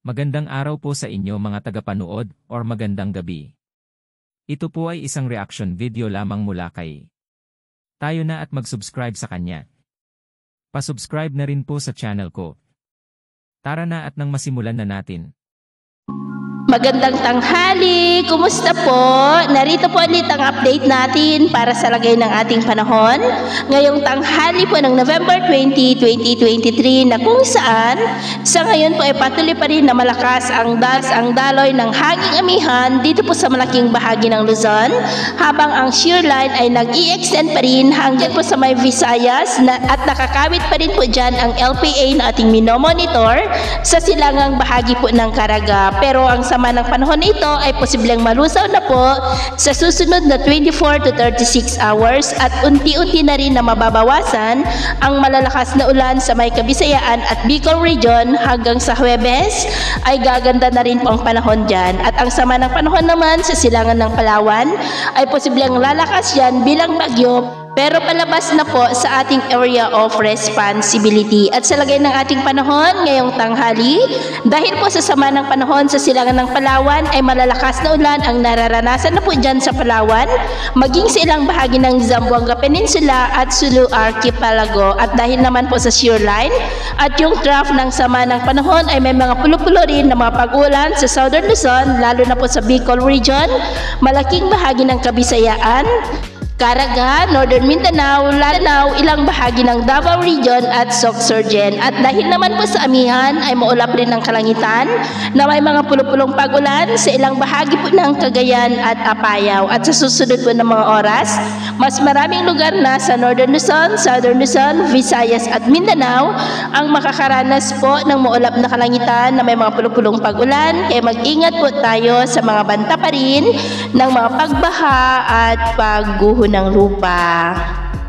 Magandang araw po sa inyo mga tagapanood or magandang gabi. Ito po ay isang reaction video lamang mula kay tayo na at mag-subscribe sa kanya. Pa-subscribe na rin po sa channel ko. Tara na at nang masimulan na natin. Magandang tanghali! Kumusta po? Narito po ulit ang update natin para sa lagay ng ating panahon. Ngayong tanghali po ng November 20, 2023 na kung saan sa ngayon po ay patuloy pa rin na malakas ang daloy ng hanging amihan dito po sa malaking bahagi ng Luzon, habang ang shear line ay nag-i-extend pa rin hanggang po sa may Visayas at nakakawit pa rin po dyan ang LPA na ating minomonitor sa silangang bahagi po ng Caraga. Pero ang sama ng panahon nito ay posibleng malusaw na po sa susunod na 24 to 36 hours at unti-unti na rin na mababawasan ang malalakas na ulan sa may Kabisayaan at Bicol region hanggang sa Huwebes ay gaganda na rin po ang panahon dyan. At ang sama ng panahon naman sa silangan ng Palawan ay posibleng lalakas yan bilang bagyo pero palabas na po sa ating area of responsibility. At sa lagay ng ating panahon ngayong tanghali, dahil po sa sama ng panahon sa silangan ng Palawan ay malalakas na ulan ang nararanasan na po dyan sa Palawan, maging sa ilang bahagi ng Zamboanga Peninsula at Sulu Archipelago. At dahil naman po sa shear line at yung trough ng sama ng panahon ay may mga pulo-pulo rin na mga pag-ulan sa Southern Luzon, lalo na po sa Bicol region, malaking bahagi ng Kabisayaan, Caraga, Northern Mindanao, Lanao, ilang bahagi ng Davao Region at Sorsogon. At dahil naman po sa amihan ay maulap rin ng kalangitan na may mga pulo-pulong pag-ulan sa ilang bahagi po ng Cagayan at Apayao. At sa susunod po ng mga oras, mas maraming lugar na sa Northern Luzon, Southern Luzon, Visayas at Mindanao ang makakaranas po ng maulap na kalangitan na may mga pulo-pulong pag-ulan. Kaya mag-ingat po tayo sa mga banta pa rin ng mga pagbaha at pagguho ng lupa.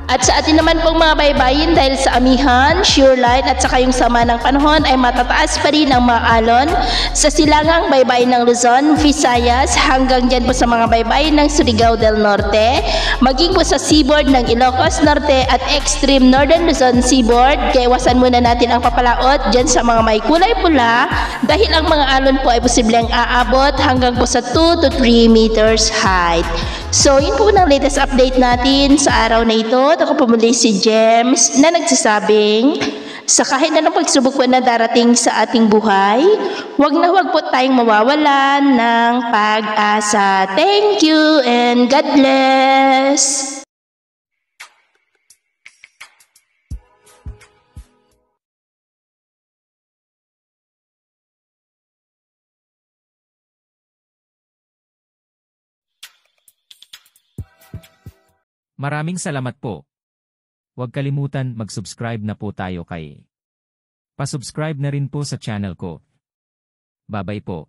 At sa atin naman pong mga baybayin, dahil sa amihan, shear line at saka yung sama ng panahon ay matataas pa rin ang mga alon sa silangang baybayin ng Luzon, Visayas hanggang dyan po sa mga baybayin ng Surigao del Norte, maging po sa seaboard ng Ilocos Norte at extreme Northern Luzon seaboard. Kaya iwasan muna natin ang papalaot dyan sa mga may kulay pula dahil ang mga alon po ay posibleng aabot hanggang po sa 2 to 3 meters height. So, yun po ng latest update natin sa araw na ito. Ako po muli si James na nagsasabing, sa kahit anong pagsubok po na darating sa ating buhay, huwag na huwag po tayong mawawalan ng pag-asa. Thank you and God bless! Maraming salamat po. Huwag kalimutan mag-subscribe na po tayo kay. Pa-subscribe na rin po sa channel ko. Bye-bye po.